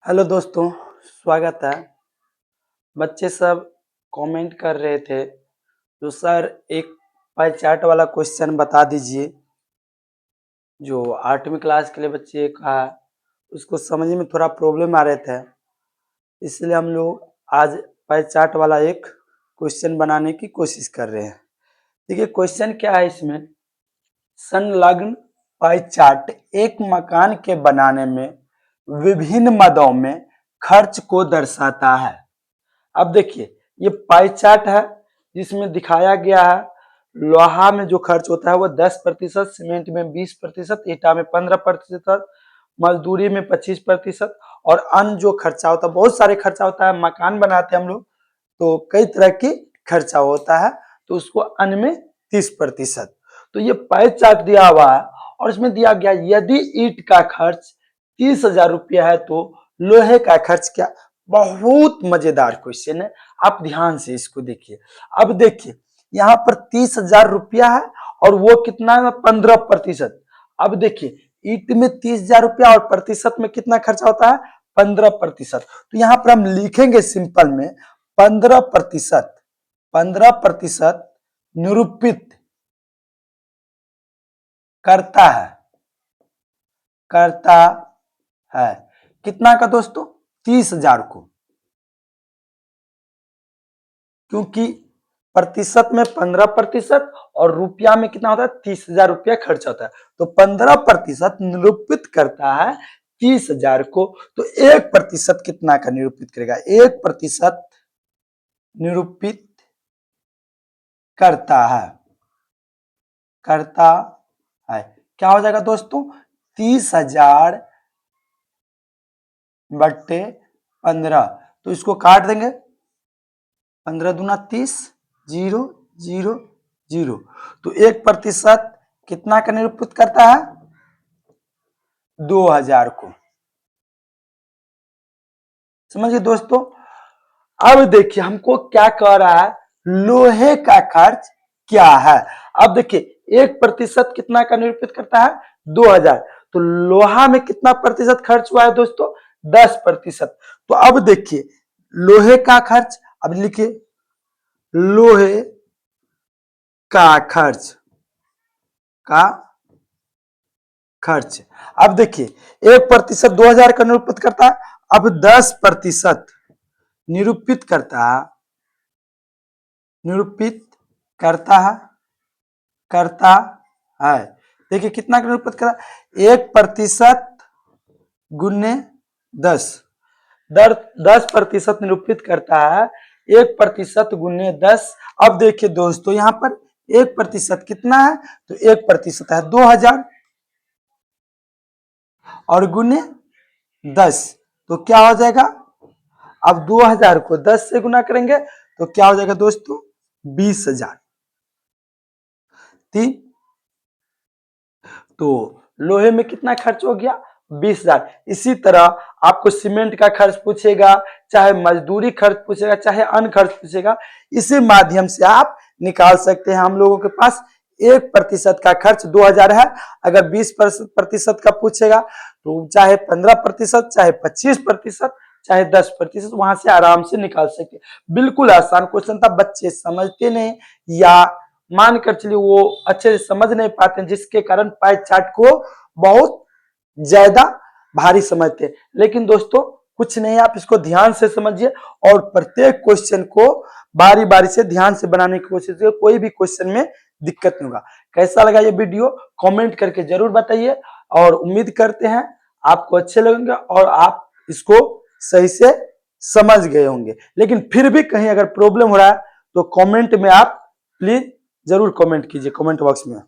Hello दोस्तों, स्वागत है। बच्चे सब कमेंट कर रहे थे तो सर एक पाई चार्ट वाला क्वेश्चन बता दीजिए। जो 8वीं क्लास के लिए बच्चे का उसको समझने में थोड़ा प्रॉब्लम आ रहे थे, इसलिए हम लोग आज पाई चार्ट वाला एक क्वेश्चन बनाने की कोशिश कर रहे हैं। देखिए क्वेश्चन क्या है इसमें, संलग्न पाई चार्ट एक मकान के बनाने में विभिन्न मदों में खर्च को दर्शाता है। अब देखिए ये पाई चार्ट है जिसमें दिखाया गया है लोहा में जो खर्च होता है वो 10%, सीमेंट में 20%, ईटा में 15%, मजदूरी में 25% और अन्य जो खर्चा होता है, बहुत सारे खर्चा होता है। मकान बनाते हैं हम लोग तो कई तरह की खर्चा होता है, तो उसको अन्य में 30%। तो ये पाई चार्ट दिया हुआ है और इसमें दिया गया यदि ईंट का खर्च 30,000 रुपया है तो लोहे का खर्च क्या। बहुत मजेदार क्वेश्चन है, आप ध्यान से इसको देखिए। अब देखिए यहाँ पर 30,000 रुपया है और वो कितना है 15%। अब देखिए ईंट में 30,000 रुपया और प्रतिशत में कितना खर्चा होता है 15%। तो यहाँ पर हम लिखेंगे सिंपल में 15%। 15% निरूपित करता है कितना का दोस्तों 30,000 को, क्योंकि प्रतिशत में 15% और रुपया में कितना होता है 30,000 रुपया खर्च होता है, तो 15% निरूपित करता है 30,000 को। तो 1% कितना का निरूपित करेगा, 1% निरूपित करता है क्या हो जाएगा दोस्तों 30,000 बट्टे 15। तो इसको काट देंगे, 15 दूना 30, 0 0 0। तो 1% कितना का निरूपित करता है 2,000 को। समझिए दोस्तों। अब देखिए हमको क्या कह रहा है, लोहे का खर्च क्या है। अब देखिए 1% कितना का निरूपित करता है 2,000, तो लोहा में कितना प्रतिशत खर्च हुआ है दोस्तों 10%। तो अब देखिए लोहे का खर्च, अब लिखिए लोहे का खर्च। अब देखिए 1% 2,000 का निरूपित करता है, अब 10% निरूपित करता है। देखिए कितना का निरूपित करता है 1% गुने 10, 10% निरूपित करता है 1% गुने 10। अब देखिए दोस्तों यहाँ पर 1% कितना है, तो 1% है 2,000 और गुने 10, तो क्या हो जाएगा। अब 2,000 को 10 से गुना करेंगे तो क्या हो जाएगा दोस्तों 20,000। ठीक, तो लोहे में कितना खर्च हो गया 20,000। इसी तरह आपको सीमेंट का खर्च पूछेगा, चाहे मजदूरी खर्च पूछेगा, चाहे अन्य खर्च पूछेगा, इसी माध्यम से आप निकाल सकते हैं। हम लोगों के पास 1% का खर्च 2,000 है, अगर 20% का पूछेगा तो चाहे 15%, चाहे 25%, चाहे 10%, वहां से आराम से निकाल सकते हैं। बिल्कुल आसान क्वेश्चन था, बच्चे समझते नहीं या मान कर चलिए वो अच्छे से समझ नहीं पाते, जिसके कारण पाई चार्ट को बहुत ज्यादा भारी समझते हैं। लेकिन दोस्तों कुछ नहीं, आप इसको ध्यान से समझिए और प्रत्येक क्वेश्चन को बारी बारी से ध्यान से बनाने की कोशिश कीजिए, कोई भी क्वेश्चन में दिक्कत नहीं होगा। कैसा लगा ये वीडियो कमेंट करके जरूर बताइए और उम्मीद करते हैं आपको अच्छे लगेंगे और आप इसको सही से समझ गए होंगे। लेकिन फिर भी कहीं अगर प्रॉब्लम हो रहा है तो कमेंट में आप प्लीज जरूर कमेंट कीजिए, कमेंट बॉक्स में।